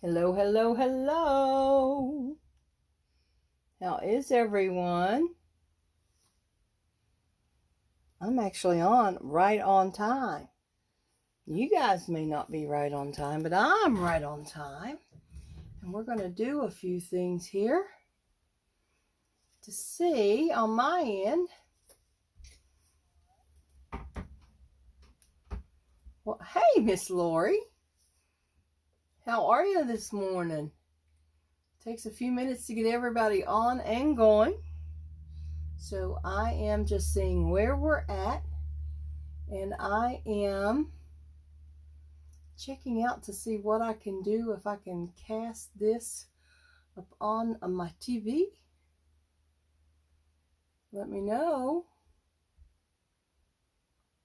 Hello, hello, hello. How is everyone? I'm actually right on time. You guys may not be right on time, but I'm right on time. And we're going to do a few things here to see on my end. Well, hey, Miss Lori. How are you this morning? Takes a few minutes to get everybody on and going. So I am just seeing where we're at. And I am checking out to see what I can do, if I can cast this up on my TV. Let me know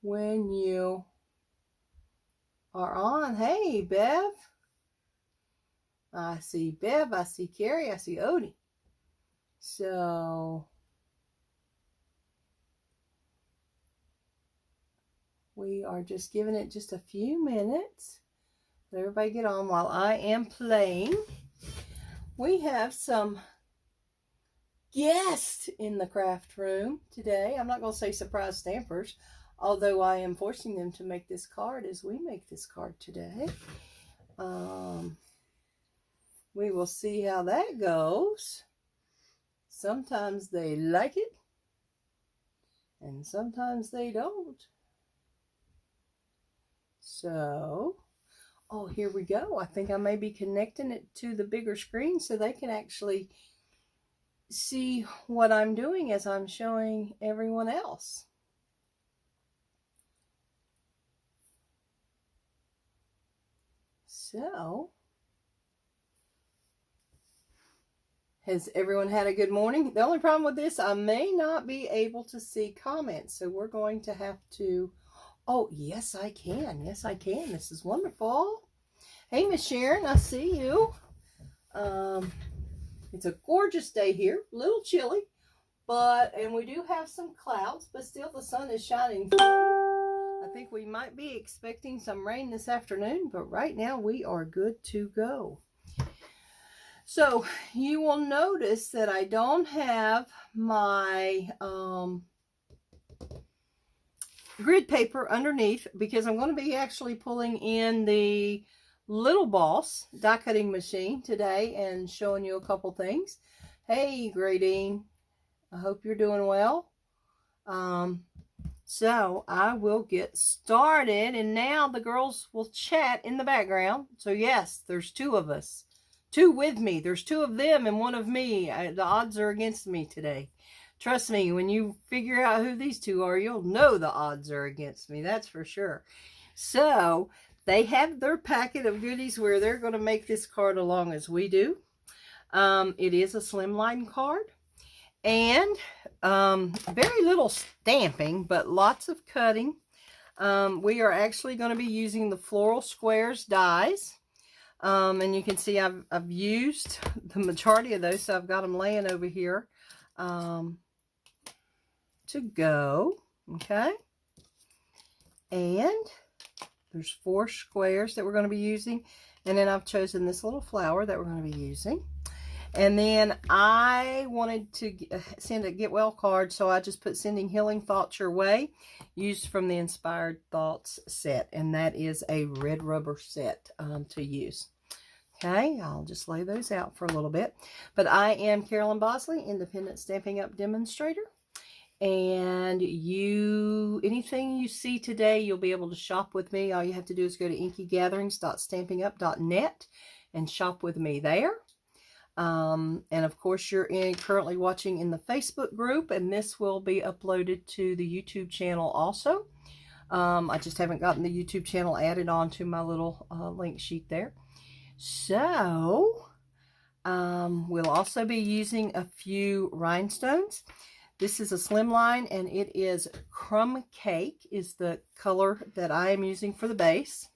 when you are on. Hey, Bev. I see Bev, I see Carrie, I see Odie. So we are just giving it just a few minutes. Let everybody get on while I am playing. We have some guests in the craft room today. I'm not going to say surprise stampers, although I am forcing them to make this card as we make this card today. We will see how that goes. Sometimes they like it, and sometimes they don't. So, oh, here we go. I think I may be connecting it to the bigger screen so they can actually see what I'm doing as I'm showing everyone else. So, has everyone had a good morning? The only problem with this, I may not be able to see comments, so we're going to have to... Oh, yes, I can. Yes, I can. This is wonderful. Hey, Miss Sharon, I see you. It's a gorgeous day here. A little chilly, and we do have some clouds, but still the sun is shining through. I think we might be expecting some rain this afternoon, but right now we are good to go. So you will notice that I don't have my grid paper underneath because I'm going to be actually pulling in the Little Boss die cutting machine today and showing you a couple things. Hey, Gradine, I hope you're doing well. So I will get started, and now the girls will chat in the background. So yes, there's two of us. Two with me. There's two of them and one of me. The odds are against me today. Trust me, when you figure out who these two are, you'll know the odds are against me. That's for sure. So they have their packet of goodies where they're going to make this card along as we do. It is a Slimline card. And very little stamping, but lots of cutting. We are actually going to be using the Floral Squares Dies. And you can see I've used the majority of those, so I've got them laying over here to go. Okay. And there's 4 squares that we're going to be using. And then I've chosen this little flower that we're going to be using. And then I wanted to send a Get Well card, so I just put Sending Healing Thoughts Your Way, used from the Inspired Thoughts set. And that is a red rubber set to use. Okay, I'll just lay those out for a little bit. But I am Carolyn Bosley, Independent Stampin' Up! Demonstrator. And anything you see today, you'll be able to shop with me. All you have to do is go to inkygatherings.stampinup.net and shop with me there. And of course, you're currently watching in the Facebook group, and this will be uploaded to the YouTube channel also. I just haven't gotten the YouTube channel added on to my little link sheet there. So, we'll also be using a few rhinestones. This is a Slimline, and it is Crumb Cake is the color that I am using for the base.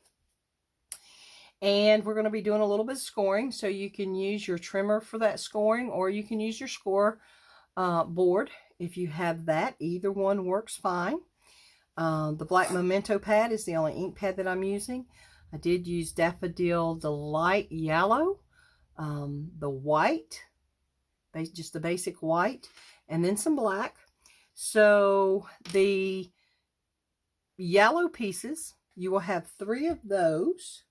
And we're going to be doing a little bit of scoring, so you can use your trimmer for that scoring, or you can use your score board if you have that. Either one works fine. The black memento pad is the only ink pad that I'm using. I did use Daffodil Delight Yellow, the white, just the basic white, and then some black. So the yellow pieces, you will have 3 of those.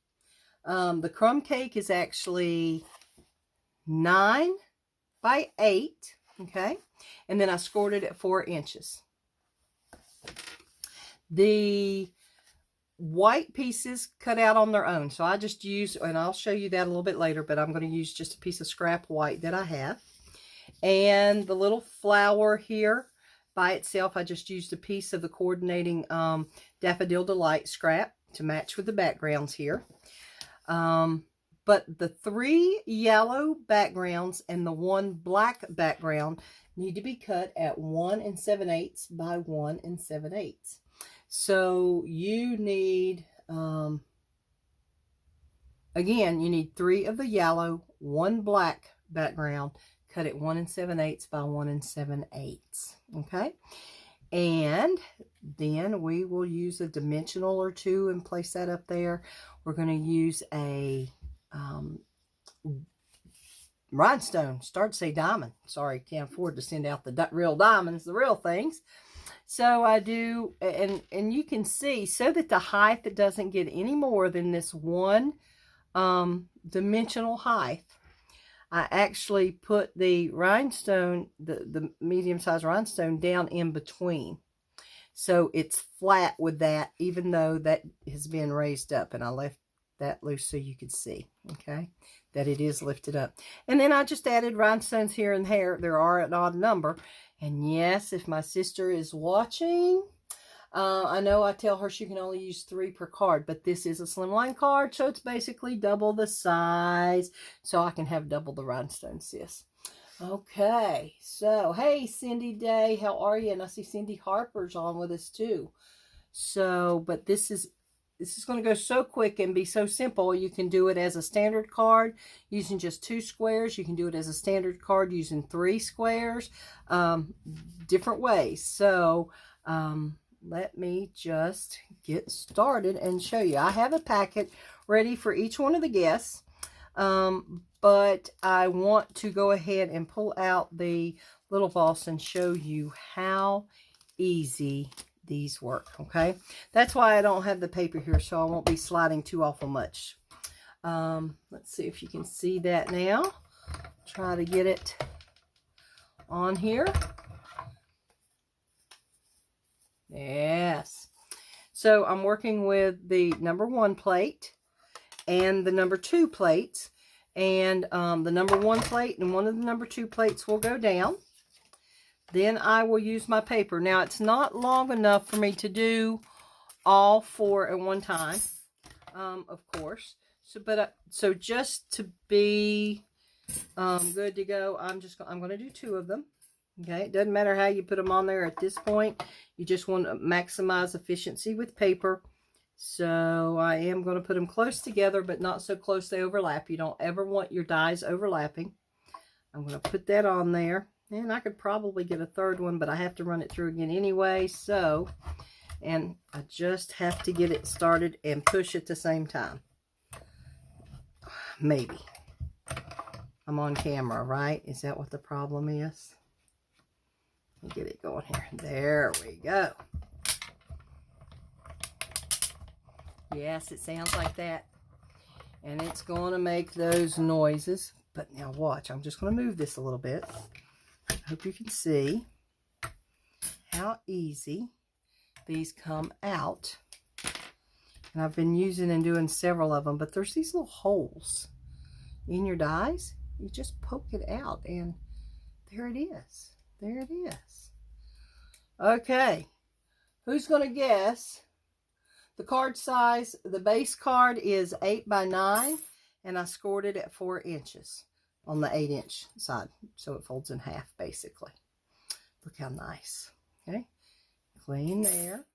The crumb cake is actually 9 by 8, okay? And then I scored it at 4 inches. The white pieces cut out on their own. So I just use, and I'll show you that a little bit later, but I'm going to use just a piece of scrap white that I have. And the little flower here by itself, I just used a piece of the coordinating Daffodil Delight scrap to match with the backgrounds here. But the 3 yellow backgrounds and the 1 black background need to be cut at 1 7/8 by 1 7/8. So you need, again, you need 3 of the yellow, 1 black background, cut at 1 7/8 by 1 7/8. Okay. And then we will use a dimensional or 2 and place that up there. We're going to use a rhinestone. Start to say diamond. Sorry, can't afford to send out the real diamonds, the real things. So I do, and you can see, so that the height doesn't get any more than this 1 dimensional height, I actually put the rhinestone, the medium-sized rhinestone, down in between. So it's flat with that, even though that has been raised up. And I left that loose so you could see, okay, that it is lifted up. And then I just added rhinestones here and there. There are an odd number. And yes, if my sister is watching, I know I tell her she can only use 3 per card, but this is a slimline card, so it's basically double the size, so I can have double the rhinestone, sis. Okay, so hey, Cindy Day, how are you? And I see Cindy Harper's on with us too. So, but this is going to go so quick and be so simple. You can do it as a standard card using just 2 squares. You can do it as a standard card using 3 squares, different ways. So, let me just get started and show you. I have a packet ready for each one of the guests, but I want to go ahead and pull out the little boss and show you how easy these work, okay? That's why I don't have the paper here, so I won't be sliding too awful much. Let's see if you can see that now. Try to get it on here. Yes. So I'm working with the number 1 plate and the number 2 plates, and the number 1 plate and one of the number 2 plates will go down. Then I will use my paper. Now it's not long enough for me to do all 4 at one time, of course. So, but so just to be good to go, I'm going to do 2 of them. Okay, it doesn't matter how you put them on there at this point. You just want to maximize efficiency with paper. So I am going to put them close together, but not so close they overlap. You don't ever want your dies overlapping. I'm going to put that on there. And I could probably get a 3rd one, but I have to run it through again anyway. So, and I just have to get it started and push at the same time. Maybe. I'm on camera, right? Is that what the problem is? Let me get it going here. There we go. Yes, it sounds like that. And it's going to make those noises. But now watch. I'm just going to move this a little bit. I hope you can see how easy these come out. And I've been using and doing several of them. But there's these little holes in your dies. You just poke it out. And there it is. There it is. Okay. Who's going to guess? The card size, the base card is 8 by 9. And I scored it at 4 inches on the 8-inch side. So it folds in half, basically. Look how nice. Okay. Clean there.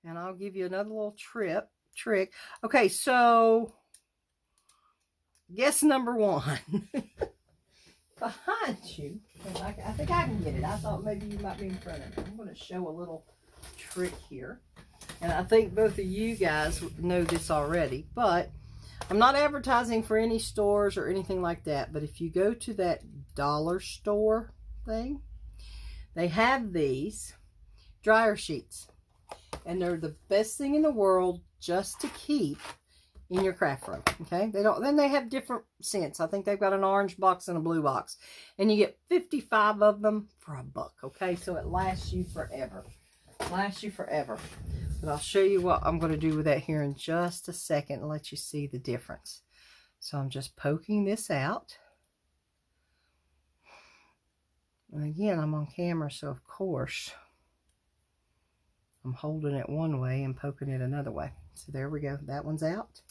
And I'll give you another little trick. Okay, so guess number 1. Behind you, I think I can get it. I thought maybe you might be in front of me. I'm going to show a little trick here. And I think both of you guys know this already, but I'm not advertising for any stores or anything like that. But if you go to that dollar store thing, they have these dryer sheets. And they're the best thing in the world just to keep in your craft room. Okay, then they have different scents. I think they've got an orange box and a blue box, and you get 55 of them for $1. Okay, so it lasts you forever. Lasts you forever. But I'll show you what I'm going to do with that here in just a second and let you see the difference. So I'm just poking this out. And again, I'm on camera, so of course I'm holding it one way and poking it another way. So there we go. That one's out.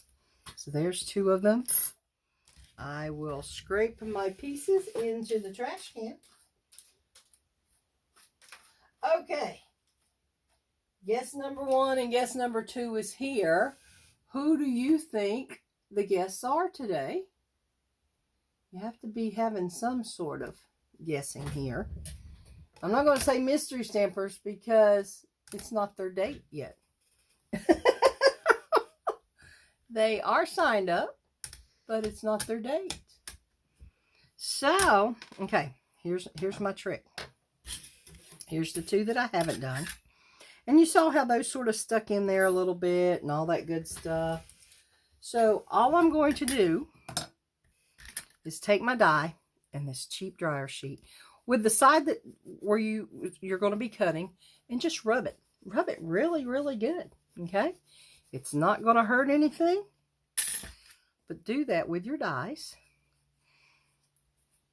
So there's 2 of them. I will scrape my pieces into the trash can. Okay. Guess number 1 and guess number 2 is here. Who do you think the guests are today? You have to be having some sort of guessing here. I'm not going to say mystery stampers because it's not their date yet. They are signed up, but it's not their date. So, okay, here's my trick. Here's the 2 that I haven't done. And you saw how those sort of stuck in there a little bit and all that good stuff. So all I'm going to do is take my die and this cheap dryer sheet with the side that where you're going to be cutting and just rub it. Rub it really, really good. Okay? It's not going to hurt anything. But do that with your dies.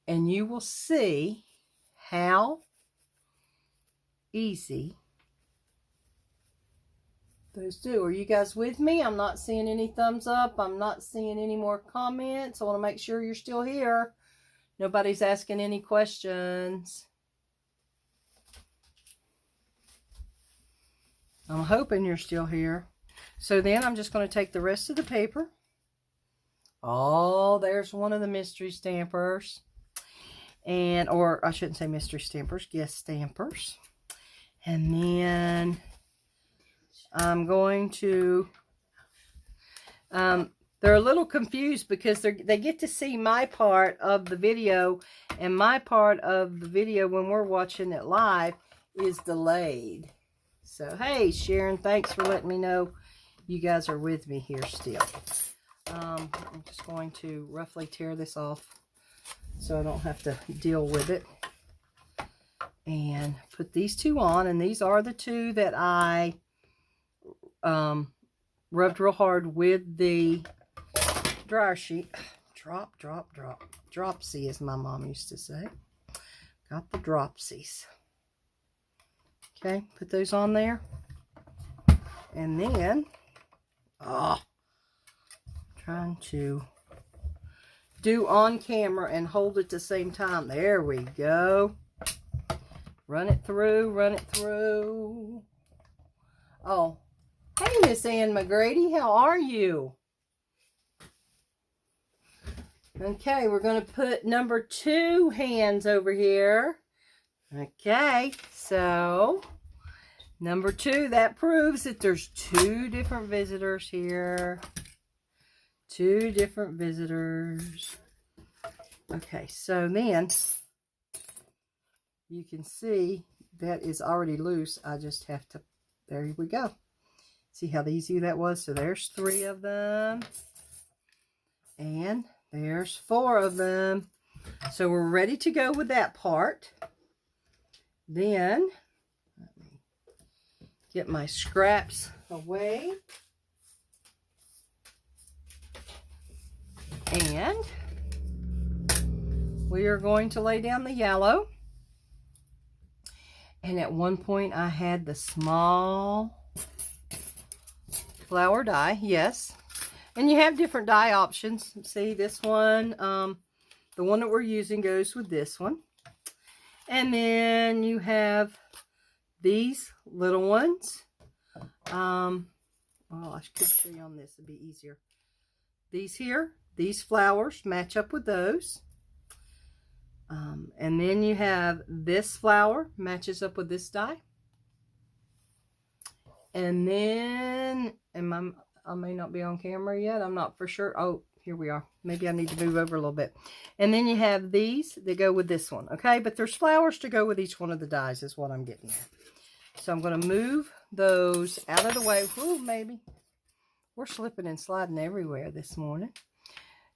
And you will see how easy those do. Are you guys with me? I'm not seeing any thumbs up. I'm not seeing any more comments. I want to make sure you're still here. Nobody's asking any questions. I'm hoping you're still here. So then I'm just going to take the rest of the paper. Oh, there's one of the mystery stampers. Or I shouldn't say mystery stampers, guest stampers. And then I'm going to, they're a little confused because they get to see my part of the video, and my part of the video when we're watching it live is delayed. So, hey, Sharon, thanks for letting me know you guys are with me here still. I'm just going to roughly tear this off so I don't have to deal with it. And put these 2 on, and these are the 2 that I rubbed real hard with the dryer sheet. Drop, drop, drop. Dropsy, as my mom used to say. Got the dropsies. Okay, put those on there. And then, trying to do on camera and hold at the same time. There we go. Run it through, run it through. Oh, hey, Miss Ann McGrady, how are you? Okay, we're going to put number 2 hands over here. Okay, so number 2, that proves that there's 2 different visitors here. 2 different visitors. Okay, so then you can see that is already loose. I just have to, there we go. See how easy that was? So there's 3 of them. And there's 4 of them. So we're ready to go with that part. Then, let me get my scraps away. And we are going to lay down the yellow. And at one point I had the small flower die, yes. And you have different die options. See, this one, the one that we're using goes with this one. And then you have these little ones. Well, I could show you on this, it'd be easier. These here, these flowers match up with those. And then you have this flower matches up with this die. And then, I may not be on camera yet. I'm not for sure. Oh, here we are. Maybe I need to move over a little bit. And then you have these that go with this one. Okay, but there's flowers to go with each one of the dies is what I'm getting at. So I'm going to move those out of the way. Ooh, maybe. We're slipping and sliding everywhere this morning.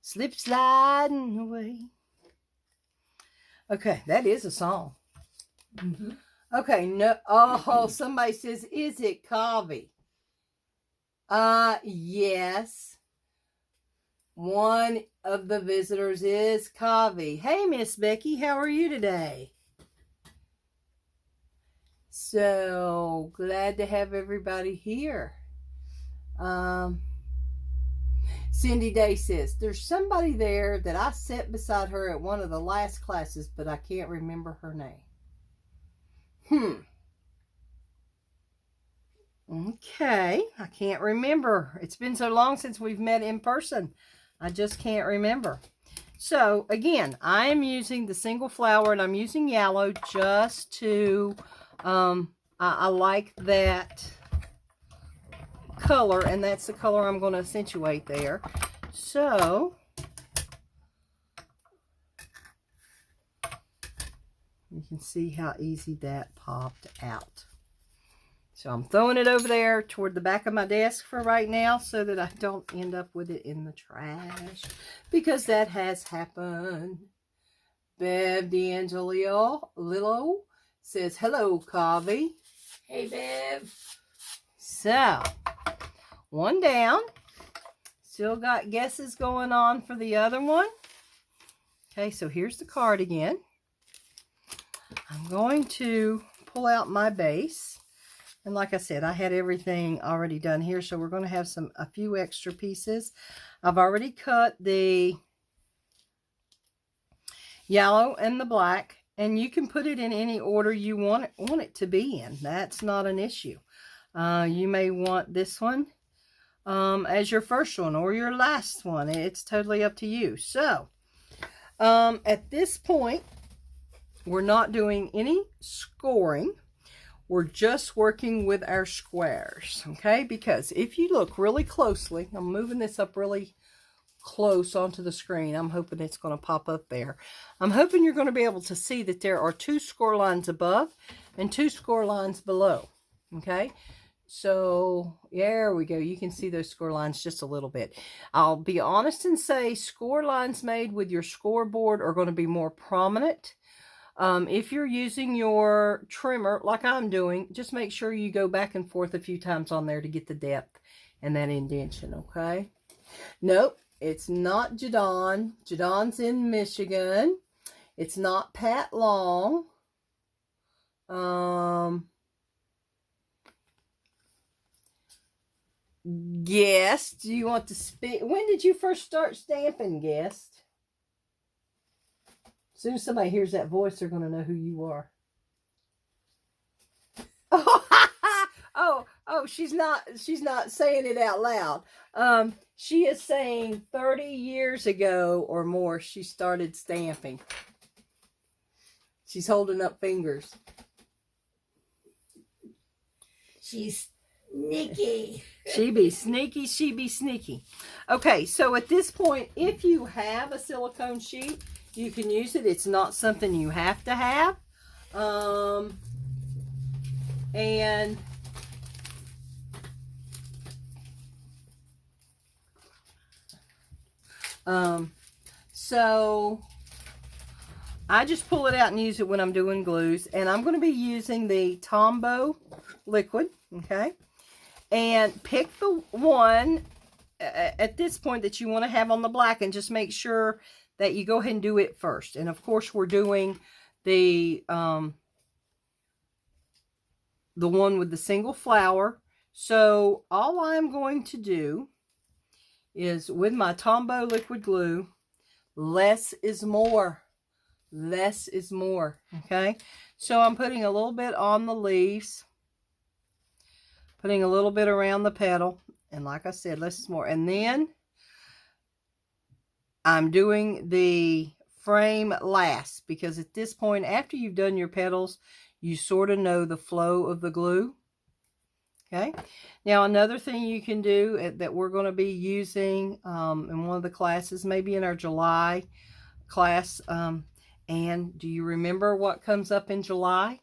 Slip sliding away. Okay, that is a song. Mm-hmm. Okay, no. Oh, somebody says, is it Kavi? Yes. One of the visitors is Kavi. Hey, Miss Becky, how are you today? So glad to have everybody here. Cindy Day says, there's somebody there that I sat beside her at one of the last classes, but I can't remember her name. Okay, I can't remember. It's been so long since we've met in person. I just can't remember. So, again, I am using the single flower, and I'm using yellow just to, I like that color, and that's the color I'm going to accentuate there. So, you can see how easy that popped out. So I'm throwing it over there toward the back of my desk for right now so that I don't end up with it in the trash, because that has happened. Bev D'Angelio Lillo says, hello, Kavi. Hey, Bev. So, one down. Still got guesses going on for the other one. Okay, so here's the card again. I'm going to pull out my base. And like I said, I had everything already done here, so we're going to have a few extra pieces. I've already cut the yellow and the black, and you can put it in any order you want it to be in. That's not an issue. You may want this one as your first one or your last one. It's totally up to you. So, at this point, we're not doing any scoring. We're just working with our squares, okay? Because if you look really closely, I'm moving this up really close onto the screen. I'm hoping it's going to pop up there. I'm hoping you're going to be able to see that there are 2 score lines above and 2 score lines below, okay? So, there we go. You can see those score lines just a little bit. I'll be honest and say score lines made with your scoreboard are going to be more prominent. If you're using your trimmer, like I'm doing, just make sure you go back and forth a few times on there to get the depth and that indentation, okay? Nope, it's not Jadon. Jadon's in Michigan. It's not Pat Long. Guest, do you want to speak? When did you first start stamping, Guest? As soon as somebody hears that voice, they're going to know who you are. Oh, she's not saying it out loud. She is saying 30 years ago or more, she started stamping. She's holding up fingers. She's sneaky. She be sneaky, she be sneaky. Okay, so at this point, if you have a silicone sheet, you can use it. It's not something you have to have. So I just pull it out and use it when I'm doing glues. And I'm going to be using the Tombow liquid, okay? And pick the one at this point that you want to have on the black, and just make sure that you go ahead and do it first. And of course, we're doing the one with the single flower. So all I'm going to do is, with my Tombow liquid glue, less is more. Less is more, okay? So I'm putting a little bit on the leaves, putting a little bit around the petal, and like I said, less is more. And then I'm doing the frame last, because at this point, after you've done your petals, you sort of know the flow of the glue. Okay. Now, another thing you can do that we're going to be using in one of the classes, maybe in our July class. And do you remember what comes up in July?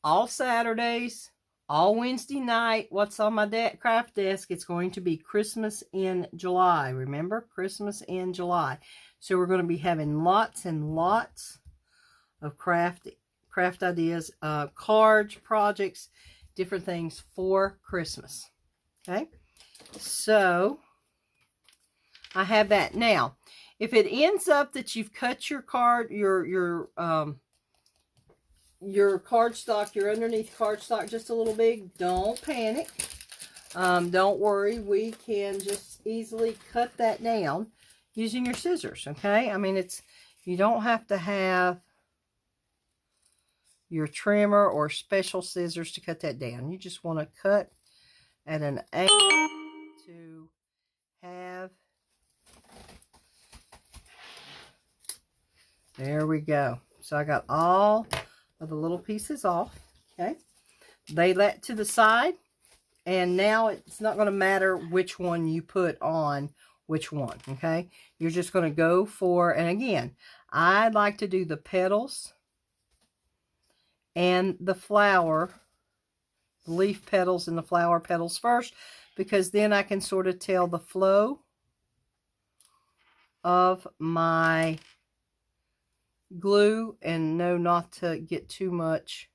All Saturdays, all Wednesday night. What's on my craft desk? It's going to be Christmas in July. Remember? Christmas in July. So we're going to be having lots and lots of craft ideas, cards, projects, different things for Christmas. Okay, so I have that. Now, if it ends up that you've cut your card, your cardstock, your underneath cardstock just a little big, don't panic. Don't worry, we can just easily cut that down using your scissors. Okay, I mean, you don't have to have your trimmer or special scissors to cut that down. You just want to cut at an angle to have. There we go. So I got all of the little pieces off. Okay, lay that to the side, and now it's not going to matter which one you put on which one. Okay, you're just going to go for, and again, I like to do the petals and the flower, the leaf petals and the flower petals first, because then I can sort of tell the flow of my glue and know not to get too much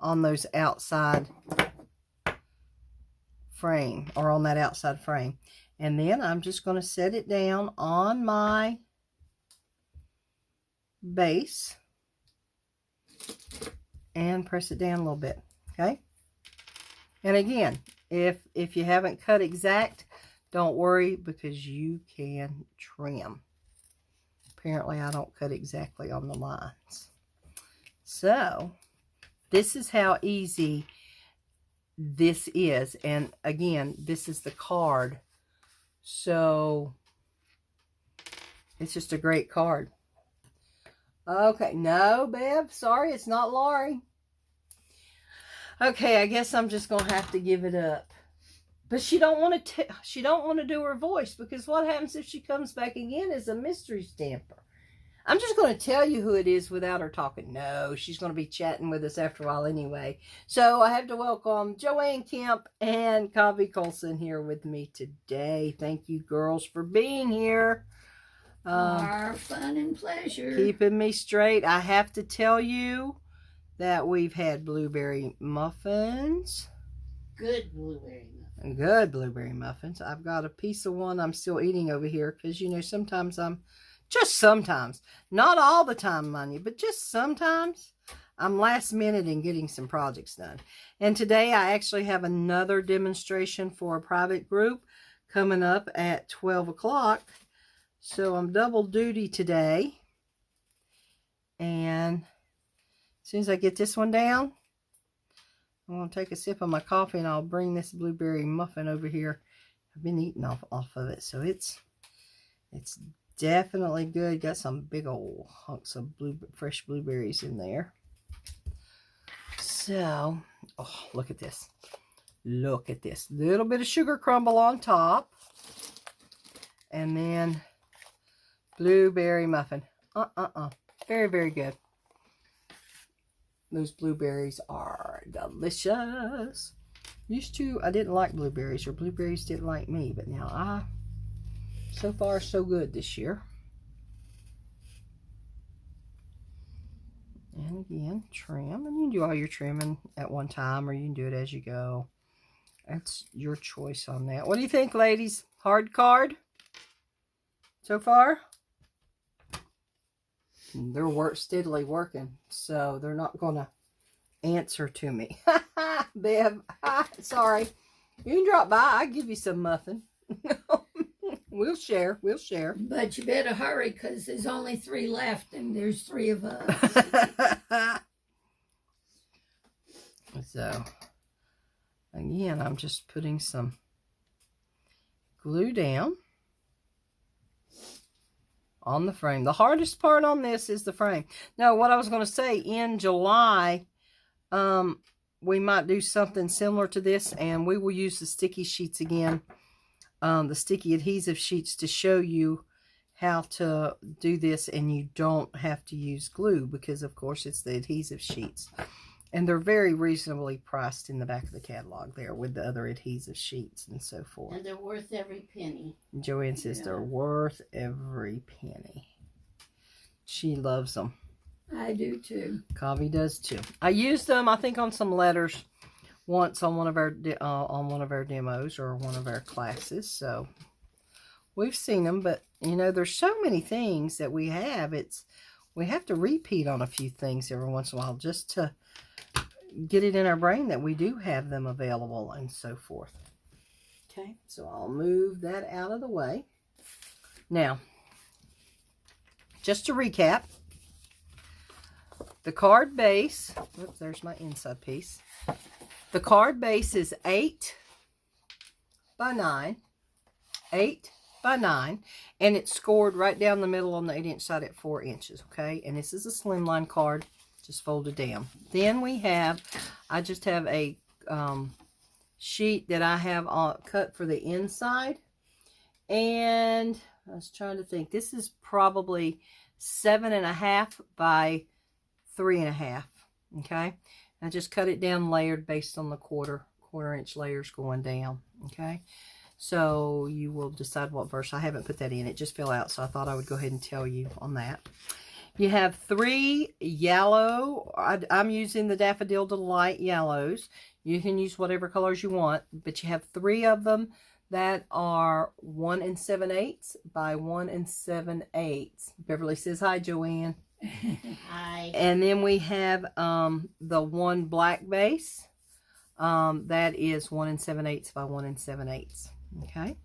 on those outside frame, or on that outside frame. And then I'm just going to set it down on my base and press it down a little bit. Okay, and again, if you haven't cut exact, don't worry, because you can trim. Apparently I don't cut exactly on the lines. So this is how easy this is. And again, this is the card, so it's just a great card. Okay, no, Bev, sorry, it's not Laurie. Okay, I guess I'm just gonna have to give it up. But she don't want to do her voice, because what happens if she comes back again as a mystery stamper? I'm just going to tell you who it is without her talking. No, she's going to be chatting with us after a while anyway. So I have to welcome Joanne Kemp and Kavi Colson here with me today. Thank you, girls, for being here. Our fun and pleasure. Keeping me straight. I have to tell you that we've had blueberry muffins. Good blueberry muffins. Good blueberry muffins. I've got a piece of one I'm still eating over here, because, you know, sometimes just sometimes, not all the time, mind you, but just sometimes I'm last minute in getting some projects done. And today I actually have another demonstration for a private group coming up at 12 o'clock. So I'm double duty today. And as soon as I get this one down, I'm going to take a sip of my coffee, and I'll bring this blueberry muffin over here. I've been eating off of it, so it's definitely good. Got some big old hunks of fresh blueberries in there. So, oh, look at this. Look at this. Little bit of sugar crumble on top. And then blueberry muffin. Very, very good. Those blueberries are delicious. Used to, I didn't like blueberries, or blueberries didn't like me, but now so far so good this year. And again, trim, and you can do all your trimming at one time, or you can do it as you go. That's your choice on that. What do you think, ladies? Hard card so far? They're steadily working, so they're not going to answer to me. Bev, sorry. You can drop by. I'll give you some muffin. We'll share. We'll share. But you better hurry, because there's only 3 left, and there's 3 of us. So, again, I'm just putting some glue down on the frame. The hardest part on this is the frame. Now, what I was going to say, in July, we might do something similar to this, and we will use the sticky sheets again, the sticky adhesive sheets, to show you how to do this, and you don't have to use glue because of course it's the adhesive sheets, and they're very reasonably priced in the back of the catalog there with the other adhesive sheets and so forth. And they're worth every penny. Joanne says they're worth every penny. She loves them. I do too. Kavi does too. I used them, I think, on some letters once on one of our demos or one of our classes. So we've seen them, but you know, there's so many things that we have. We have to repeat on a few things every once in a while just to get it in our brain that we do have them available and so forth. Okay, so I'll move that out of the way. Now, just to recap, the card base, oops, there's my inside piece. The card base is 8 by 9, 8 by 9, and it's scored right down the middle on the 8-inch side at 4 inches, okay? And this is a Slimline card, just folded down. Then we have, I just have a sheet that I have cut for the inside, and I was trying to think, this is probably 7.5 by 3.5, okay? I just cut it down layered based on the quarter inch layers going down, okay? So you will decide what verse. I haven't put that in, it just fell out, so I thought I would go ahead and tell you on that. You have 3 yellow, I'm using the Daffodil Delight yellows. You can use whatever colors you want, but you have 3 of them that are 1 7/8 by 1 7/8. Beverly says hi, Joanne. Hi. And then we have the one black base. That is 1 7/8 by 1 7/8. Okay.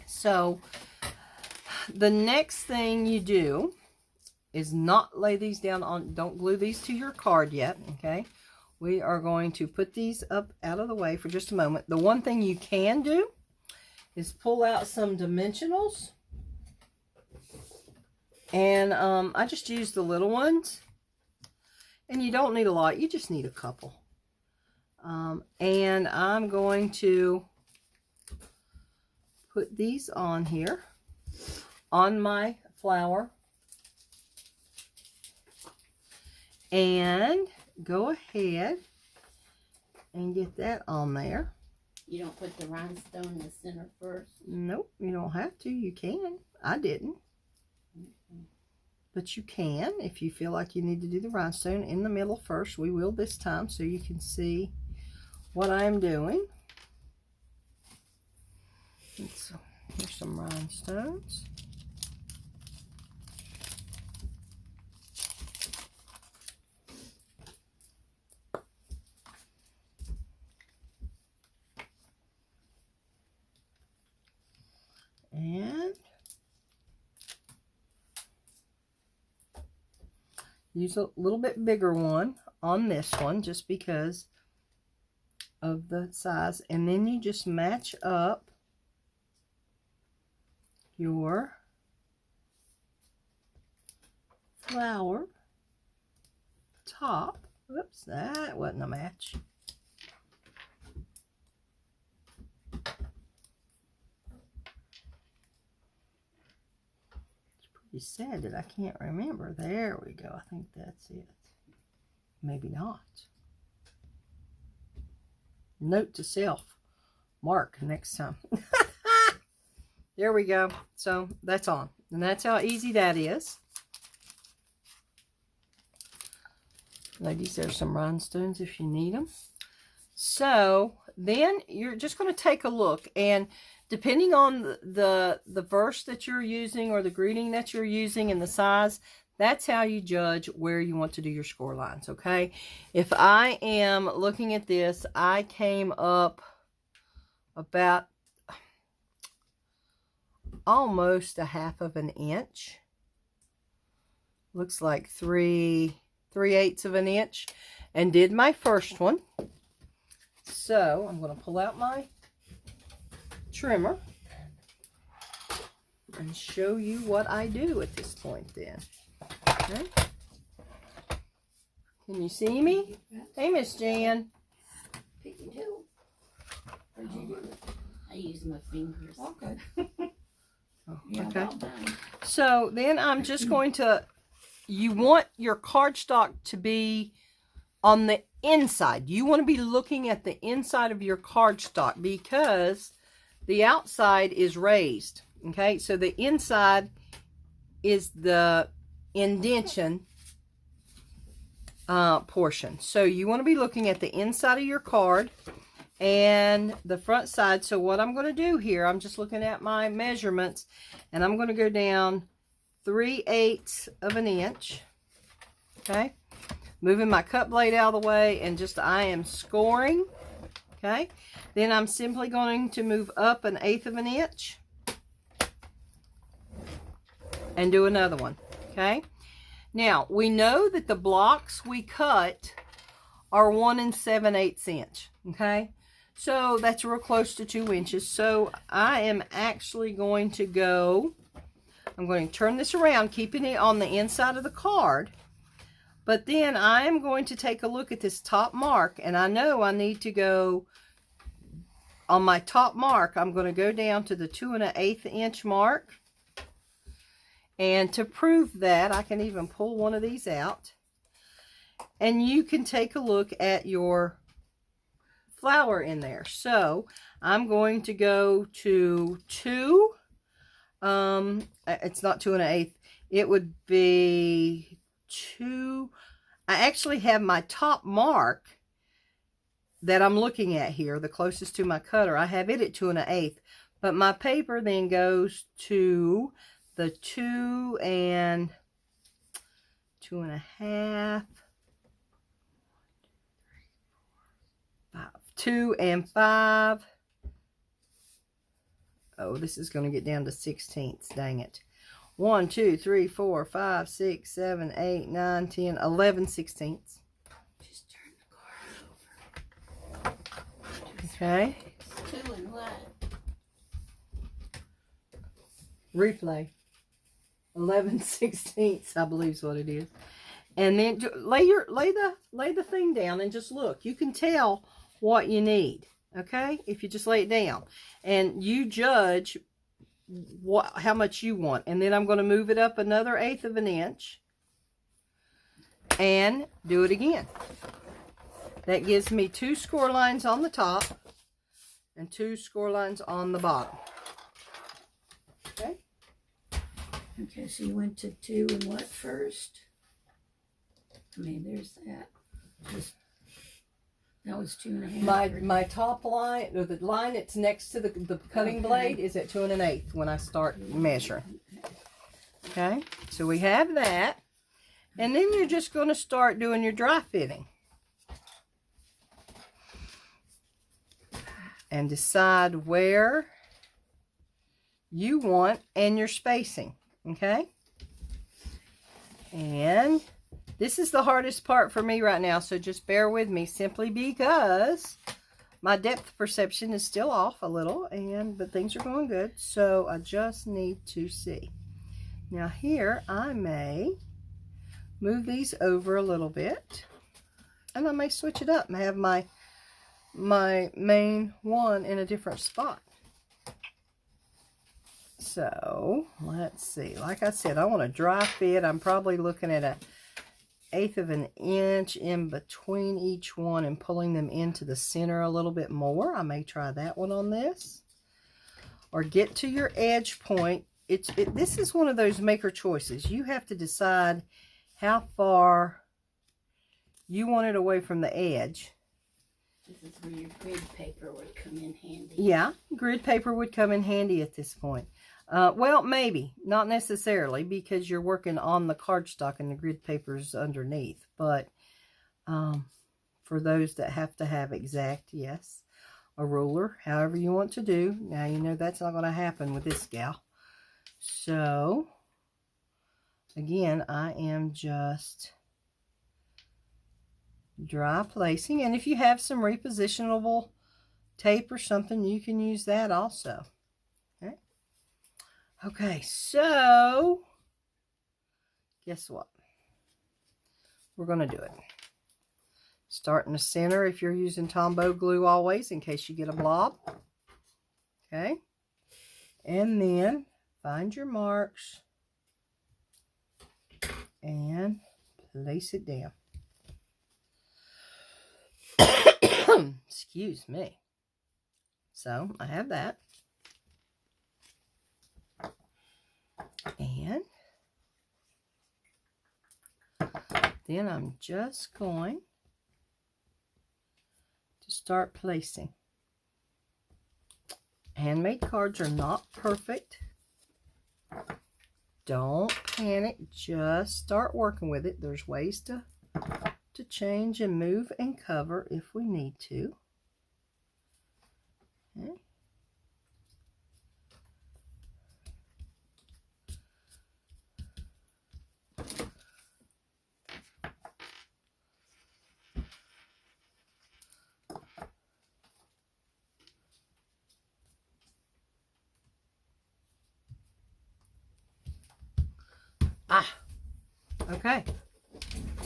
So the next thing you do is not lay these down on, don't glue these to your card yet. Okay. We are going to put these up out of the way for just a moment. The one thing you can do is pull out some dimensionals. And I just use the little ones. And you don't need a lot. You just need a couple. And I'm going to put these on here on my flower. And go ahead and get that on there. You don't put the rhinestone in the center first? Nope, you don't have to. You can. I didn't. But you can if you feel like you need to do the rhinestone in the middle first. We will this time so you can see what I'm doing. So here's some rhinestones. And use a little bit bigger one on this one just because of the size. And then you just match up your flower top. Whoops, that wasn't a match. Said that I can't remember. There we go. I think that's it. Maybe not. Note to self. Mark next time. There we go. So that's on. And that's how easy that is. Ladies, there's some rhinestones if you need them. So then you're just going to take a look, and depending on the verse that you're using or the greeting that you're using and the size, that's how you judge where you want to do your score lines, okay? If I am looking at this, I came up about almost 1/2 of an inch. Looks like 3/8 of an inch, and did my first one. So I'm going to pull out my trimmer and show you what I do at this point then. Okay. Can you see me? Hey, Miss Jan. Picky too. What'd you do? I use my fingers. Okay. Oh, Yeah, okay. about done. So then I'm just going to, you want your cardstock to be on the inside. You want to be looking at the inside of your cardstock because the outside is raised. Okay, so the inside is the indentation portion. So you want to be looking at the inside of your card and the front side. So what I'm going to do here, I'm just looking at my measurements, and I'm going to go down 3/8 of an inch. Okay, moving my cut blade out of the way, and just I am scoring. Okay, then I'm simply going to move up 1/8 of an inch and do another one. Okay, now we know that the blocks we cut are 1 7/8 inch. Okay, so that's real close to 2 inches. So I am actually going to go, I'm going to turn this around, keeping it on the inside of the card. But then I am going to take a look at this top mark, and I know I need to go on my top mark. I'm going to go down to the 2 1/8 inch mark. And to prove that, I can even pull one of these out. And you can take a look at your flower in there. So I'm going to go to 2. It's not 2 1/8. It would be 2. I actually have my top mark that I'm looking at here, the closest to my cutter. I have it at 2 1/8. But my paper then goes to the 2 and 2 1/2, 2 and 5. Oh, this is going to get down to 16ths. Dang it. 1, 2, 3, 4, 5, 6, 7, 8, 9, 10, 11 16ths. Just turn the card over. Okay. 2 and what? Replay. 11 16ths, I believe is what it is. And then lay the thing down and just look. You can tell what you need, okay, if you just lay it down, and you judge how much you want. And then I'm going to move it up another 1/8 of an inch and do it again. That gives me 2 score lines on the top and 2 score lines on the bottom. Okay. Okay, so you went to 2 and what first? I mean, there's that. Just, that was 2 1/2. My top line, or the line that's next to the cutting blade, is at 2 1/8 when I start measuring. Okay, so we have that. And then you're just going to start doing your dry fitting. And decide where you want and your spacing. Okay, and this is the hardest part for me right now, so just bear with me, simply because my depth perception is still off a little, but things are going good, so I just need to see. Now here I may move these over a little bit, and I may switch it up and have my main one in a different spot. So let's see, like I said, I want to dry fit. I'm probably looking at 1/8 of an inch in between each one and pulling them into the center a little bit more. I may try that one on this, or get to your edge point. This is one of those maker choices. You have to decide how far you want it away from the edge. This is where your grid paper would come in handy. Yeah, grid paper would come in handy at this point. Well, maybe. Not necessarily, because you're working on the cardstock and the grid paper's underneath. But for those that have to have exact, yes, a ruler, however you want to do. Now, you know that's not going to happen with this gal. So, again, I am just dry placing. And if you have some repositionable tape or something, you can use that also. Okay, so guess what? We're going to do it. Start in the center if you're using Tombow glue always, in case you get a blob. Okay. And then find your marks and place it down. Excuse me. So I have that. And then I'm just going to start placing. Handmade cards are not perfect. Don't panic. Just start working with it. There's ways to change and move and cover if we need to. Okay. Okay.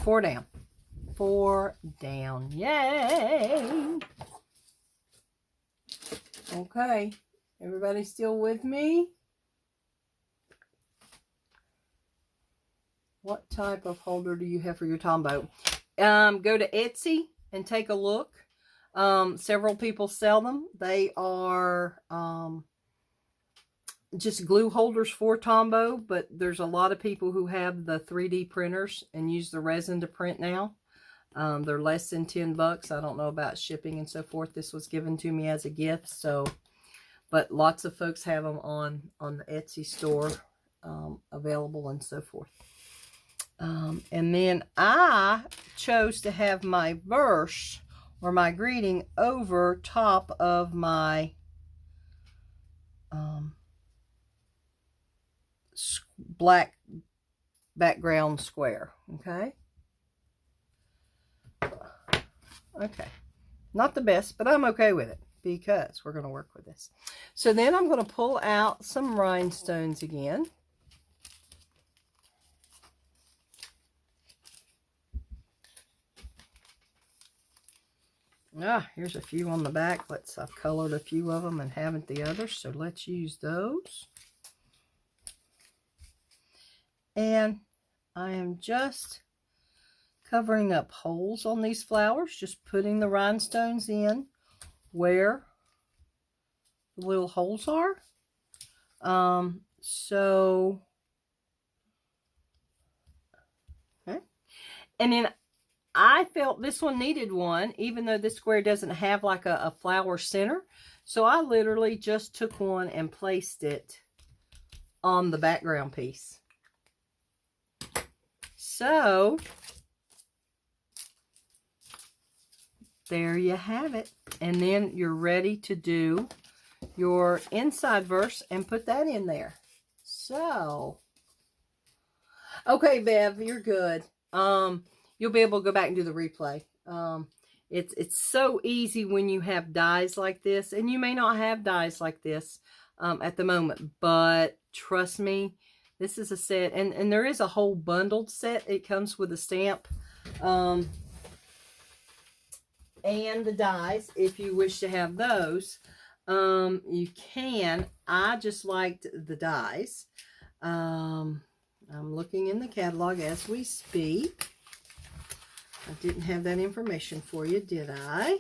4 down. 4 down. Yay! Okay. Everybody still with me? What type of holder do you have for your Tombow? Go to Etsy and take a look. Several people sell them. They are just glue holders for Tombow, but there's a lot of people who have the 3D printers and use the resin to print now. They're less than $10. I don't know about shipping and so forth. This was given to me as a gift, so, but lots of folks have them on the Etsy store available and so forth. And then I chose to have my verse or my greeting over top of my black background square. Okay. Okay. Not the best, but I'm okay with it because we're going to work with this. So then I'm going to pull out some rhinestones again. Here's a few on the back. I've colored a few of them and haven't the others, so let's use those. And I am just covering up holes on these flowers, just putting the rhinestones in where the little holes are. Okay. And then I felt this one needed one, even though this square doesn't have like a flower center. So I literally just took one and placed it on the background piece. So there you have it. And then you're ready to do your inside verse and put that in there. So, okay, Bev, you're good. You'll be able to go back and do the replay. It's so easy when you have dies like this, and you may not have dies like this at the moment, but trust me, this is a set, and there is a whole bundled set. It comes with a stamp and the dies. If you wish to have those, you can. I just liked the dies. I'm looking in the catalog as we speak. I didn't have that information for you, did I?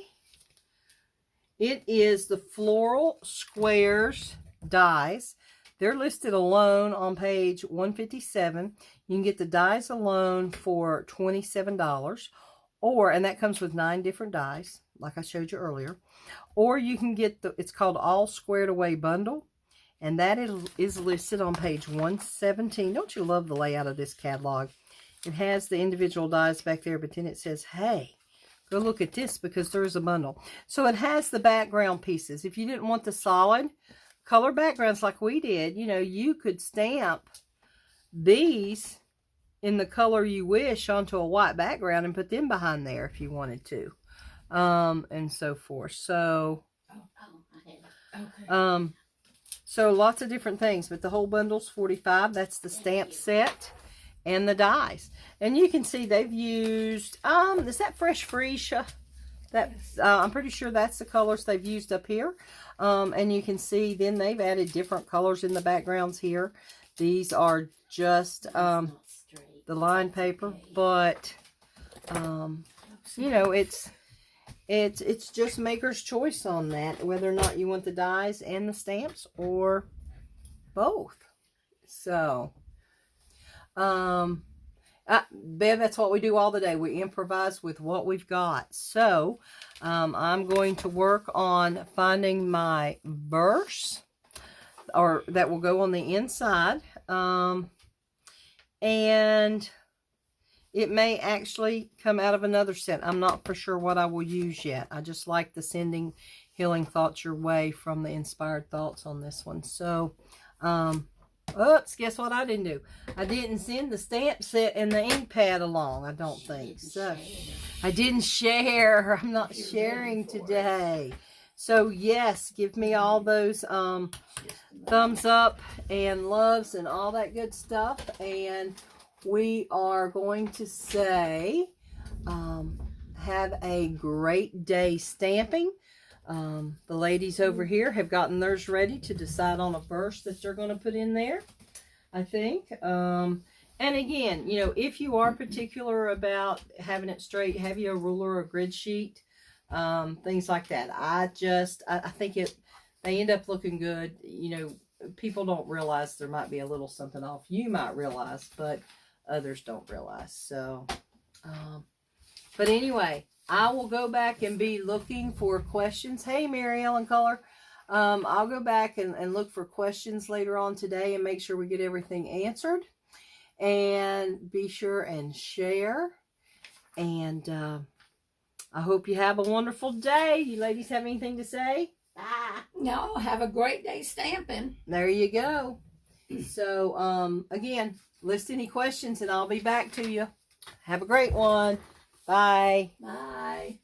It is the Floral Squares Dies. They're listed alone on page 157. You can get the dies alone for $27. And that comes with 9 different dies, like I showed you earlier. Or you can get it's called All Squared Away Bundle. And that is listed on page 117. Don't you love the layout of this catalog? It has the individual dies back there, but then it says, hey, go look at this because there's a bundle. So it has the background pieces. If you didn't want the solid color backgrounds like we did, you know, you could stamp these in the color you wish onto a white background and put them behind there if you wanted to, and so forth. So, so lots of different things, but the whole bundle's $45. That's the stamp set. and the dies. And you can see they've used, is that Fresh Freesia? That's, I'm pretty sure that's the colors they've used up here. And you can see then they've added different colors in the backgrounds here. These are just the line paper, but you know, it's just maker's choice on that, whether or not you want the dies and the stamps or both. So Bev, that's what we do all the day. We improvise with what we've got. So I'm going to work on finding my verse, or that will go on the inside. And it may actually come out of another set. I'm not for sure what I will use yet. I just like the sending healing thoughts your way from the inspired thoughts on this one. So, oops, guess what I didn't do? I didn't send the stamp set and the ink pad along, I don't think. So, I didn't share. I'm not sharing today. So, yes, give me all those thumbs up and loves and all that good stuff. And we are going to say, have a great day stamping. The ladies over here have gotten theirs ready to decide on a verse that they're going to put in there, I think. And again, you know, if you are particular about having it straight, have you a ruler or a grid sheet, things like that. I think they end up looking good. You know, people don't realize there might be a little something off. You might realize, but others don't realize. So, but anyway, I will go back and be looking for questions. Hey, Mary Ellen Color. I'll go back and look for questions later on today and make sure we get everything answered. And be sure and share. And I hope you have a wonderful day. You ladies have anything to say? No, have a great day stamping. There you go. So, again, list any questions and I'll be back to you. Have a great one. Bye. Bye.